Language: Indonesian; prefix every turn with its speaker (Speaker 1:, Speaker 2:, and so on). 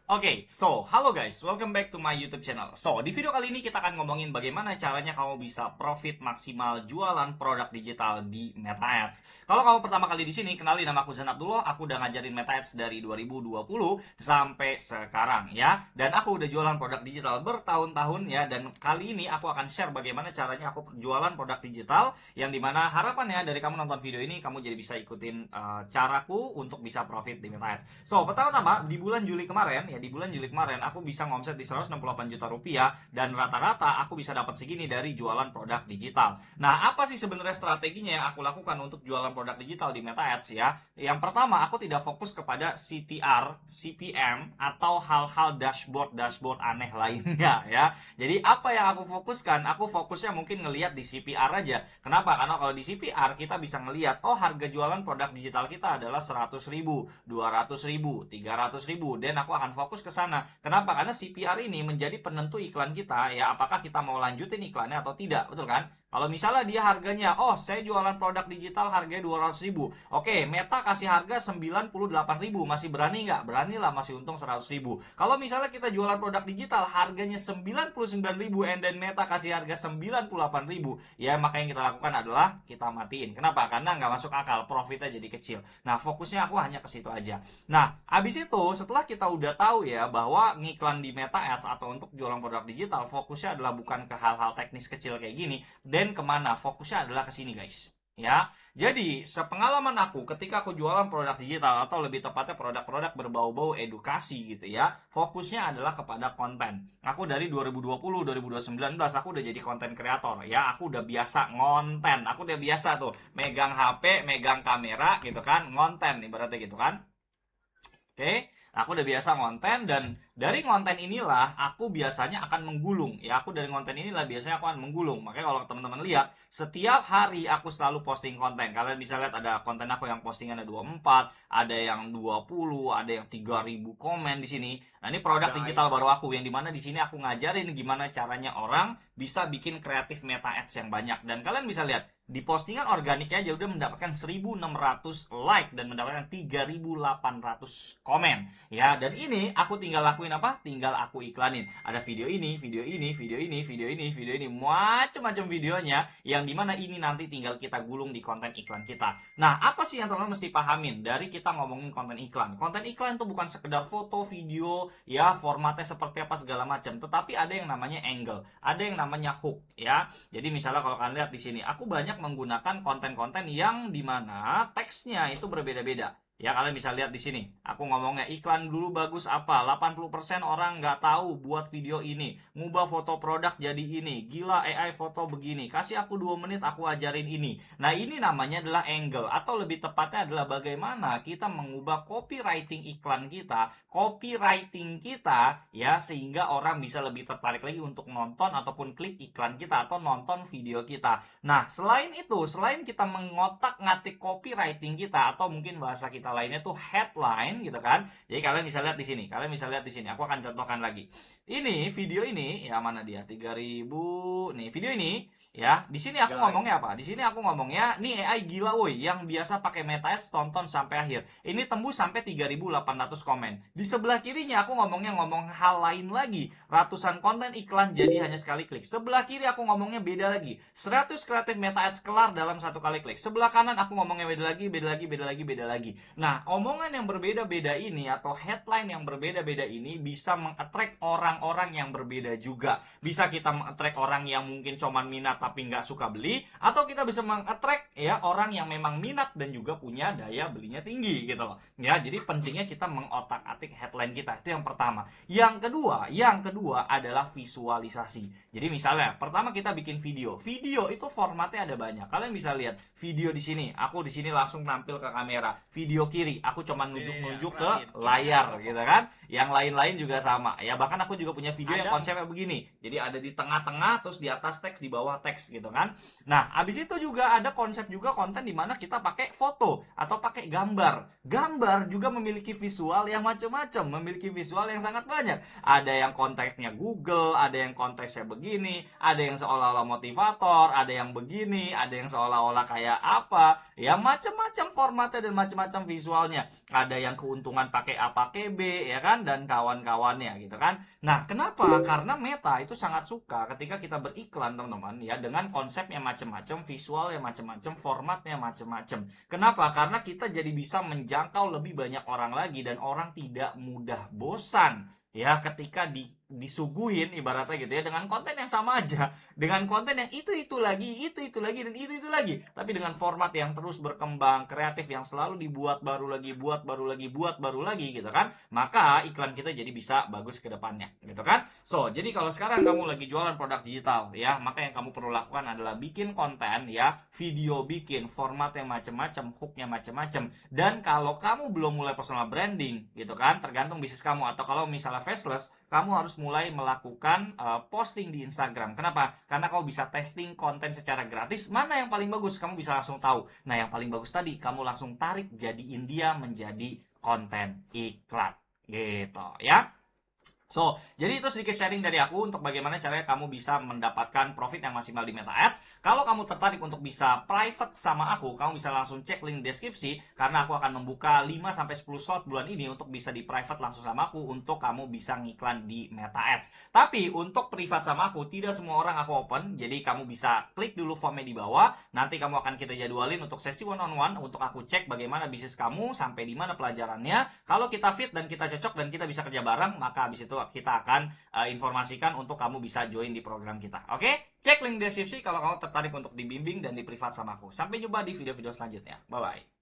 Speaker 1: Halo guys, welcome back to my YouTube channel. Di video kali ini kita akan ngomongin bagaimana caranya kamu bisa profit maksimal jualan produk digital di Meta Ads. Kalau kamu pertama kali di sini, kenalin, nama aku Zan Abdullah. Aku udah ngajarin Meta Ads dari 2020 sampai sekarang ya. Dan aku udah jualan produk digital bertahun-tahun ya. Dan kali ini aku akan share bagaimana caranya aku jualan produk digital, yang dimana harapannya dari kamu nonton video ini, kamu jadi bisa ikutin caraku untuk bisa profit di Meta Ads. Pertama-tama di bulan Juli kemarin ya, di bulan Juli kemarin aku bisa ngomset di 168 juta rupiah, dan rata-rata aku bisa dapat segini dari jualan produk digital. Nah, apa sih sebenarnya strateginya yang aku lakukan untuk jualan produk digital di Meta Ads ya? Yang pertama, aku tidak fokus kepada CTR, CPM, atau hal-hal dashboard aneh lainnya ya. Jadi apa yang aku fokuskan? Aku fokusnya mungkin ngelihat di CPR aja. Kenapa? Karena kalau di CPR kita bisa ngelihat, oh, harga jualan produk digital kita adalah 100.000, 200.000, 300.000, dan aku akan fokus ke sana. Kenapa? Karena CPR ini menjadi penentu iklan kita ya, apakah kita mau lanjutin iklannya atau tidak, betul kan? Kalau misalnya dia harganya, oh, saya jualan produk digital harganya 200.000, oke, Meta kasih harga 98.000, masih berani nggak? Berani lah, masih untung 100.000. Kalau misalnya kita jualan produk digital harganya 99.000 and then Meta kasih harga 98.000, ya maka yang kita lakukan adalah kita matiin. Kenapa? Karena nggak masuk akal, profitnya jadi kecil. Nah, fokusnya aku hanya ke situ aja. Nah, habis itu setelah kita udah tahu ya bahwa ngiklan di Meta Ads atau untuk jualan produk digital fokusnya adalah bukan ke hal-hal teknis kecil kayak gini, dan kemana fokusnya adalah ke sini guys ya. Jadi sepengalaman aku ketika aku jualan produk digital, atau lebih tepatnya produk-produk berbau-bau edukasi gitu ya, fokusnya adalah kepada konten. Aku dari 2020 2019 aku udah jadi konten kreator ya. Aku udah biasa ngonten, aku udah biasa tuh megang HP, megang kamera gitu kan, ngonten ibaratnya gitu kan. Oke, aku udah biasa ngonten, dan dari konten inilah aku biasanya akan menggulung. Ya, aku dari konten inilah biasanya aku akan menggulung. Makanya kalau teman-teman lihat, setiap hari aku selalu posting konten. Kalian bisa lihat ada konten aku yang postingannya 24, ada yang 20, ada yang 3.000 komen di sini. Nah, ini produk digital baru aku, yang dimana di sini aku ngajarin gimana caranya orang bisa bikin kreatif Meta Ads yang banyak. Dan kalian bisa lihat, di postingan organiknya aja udah mendapatkan 1.600 like dan mendapatkan 3.800 komen ya. Dan ini aku tinggal lakuin apa? Tinggal aku iklanin. Ada video ini, video ini, video ini, video ini, video ini, macam-macam videonya, yang dimana ini nanti tinggal kita gulung di konten iklan kita. Nah, apa sih yang teman-teman mesti pahamin dari kita ngomongin konten iklan? Konten iklan itu bukan sekedar foto, video ya, formatnya seperti apa segala macam, tetapi ada yang namanya angle, ada yang namanya hook ya. Jadi misalnya kalau kalian lihat di sini, aku banyak menggunakan konten-konten yang dimana teksnya itu berbeda-beda. Ya, kalian bisa lihat di sini. Aku ngomongnya iklan dulu bagus apa? 80% orang nggak tahu buat video ini. Ngubah foto produk jadi ini. Gila AI foto begini. Kasih aku 2 menit aku ajarin ini. Nah, ini namanya adalah angle. Atau lebih tepatnya adalah bagaimana kita mengubah copywriting iklan kita, copywriting kita ya, sehingga orang bisa lebih tertarik lagi untuk nonton ataupun klik iklan kita atau nonton video kita. Nah, selain itu, selain kita mengotak-ngatik copywriting kita, atau mungkin bahasa kita lainnya tuh headline gitu kan. Jadi kalian bisa lihat di sini. Kalian bisa lihat di sini. Aku akan contohkan lagi. Ini video ini, ya mana dia? 3.000. Nih, video ini ya. Di sini aku ngomongnya apa? Di sini aku ngomongnya, nih AI gila woi, yang biasa pakai Meta Ads tonton sampai akhir. Ini tembus sampai 3.800 komen. Di sebelah kirinya aku ngomong hal lain lagi. Ratusan konten iklan jadi hanya sekali klik. Sebelah kiri aku ngomongnya beda lagi. 100 kreatif Meta Ads kelar dalam satu kali klik. Sebelah kanan aku ngomongnya beda lagi, beda lagi, beda lagi, beda lagi. Nah, omongan yang berbeda-beda ini atau headline yang berbeda-beda ini bisa meng-attract orang-orang yang berbeda juga. Bisa kita meng-attract orang yang mungkin cuma minat tapi nggak suka beli, atau kita bisa meng-attract ya orang yang memang minat dan juga punya daya belinya tinggi gitu loh. Ya, jadi pentingnya kita mengotak-atik headline kita. Itu yang pertama. Yang kedua adalah visualisasi. Jadi misalnya, pertama kita bikin video. Video itu formatnya ada banyak. Kalian bisa lihat video di sini. Aku di sini langsung tampil ke kamera. Video kiri, aku cuma nunjuk-nunjuk ke layar gitu kan. Yang lain-lain juga sama. Ya, bahkan aku juga punya video yang konsepnya begini. Jadi ada di tengah-tengah, terus di atas teks, di bawah teks gitu kan. Nah, habis itu juga ada konsep juga konten di mana kita pakai foto atau pakai gambar. Gambar juga memiliki visual yang macam-macam, memiliki visual yang sangat banyak. Ada yang konteksnya Google, ada yang konteksnya begini, ada yang seolah-olah motivator, ada yang begini, ada yang seolah-olah kayak apa. Ya, macam-macam formatnya dan macam-macam visualnya. Ada yang keuntungan pakai A pakai B ya kan, dan kawan-kawannya gitu kan. Nah, kenapa? Karena Meta itu sangat suka ketika kita beriklan, teman-teman, ya, dengan konsep yang macam-macam, visual yang macam-macam, formatnya macam-macam. Kenapa? Karena kita jadi bisa menjangkau lebih banyak orang lagi dan orang tidak mudah bosan ya ketika disuguhin ibaratnya gitu ya dengan konten yang sama aja, dengan konten yang itu lagi, itu lagi, dan itu lagi, tapi dengan format yang terus berkembang, kreatif yang selalu dibuat baru lagi, buat baru lagi, buat baru lagi gitu kan. Maka iklan kita jadi bisa bagus ke depannya gitu kan. So, jadi kalau sekarang kamu lagi jualan produk digital ya, maka yang kamu perlu lakukan adalah bikin konten ya, video bikin, format yang macam-macam, hooknya macam-macam. Dan kalau kamu belum mulai personal branding gitu kan, tergantung bisnis kamu, atau kalau misalnya faceless, kamu harus mulai melakukan posting di Instagram. Kenapa? Karena kamu bisa testing konten secara gratis. Mana yang paling bagus? Kamu bisa langsung tahu. Nah, yang paling bagus tadi, kamu langsung tarik, jadiin dia menjadi konten iklan. Gitu ya. So, jadi itu sedikit sharing dari aku untuk bagaimana caranya kamu bisa mendapatkan profit yang maksimal di Meta Ads. Kalau kamu tertarik untuk bisa private sama aku, kamu bisa langsung cek link deskripsi, karena aku akan membuka 5-10 slot bulan ini untuk bisa di private langsung sama aku, untuk kamu bisa ngiklan di Meta Ads. Tapi untuk privat sama aku, tidak semua orang aku open, jadi kamu bisa klik dulu formnya di bawah, nanti kamu akan kita jadwalin untuk sesi one on one, untuk aku cek bagaimana bisnis kamu, sampai di mana pelajarannya. Kalau kita fit dan kita cocok dan kita bisa kerja bareng, maka habis itu kita akan informasikan untuk kamu bisa join di program kita. Oke? Cek link deskripsi kalau kamu tertarik untuk dibimbing dan di privat sama aku. Sampai jumpa di video-video selanjutnya. Bye-bye.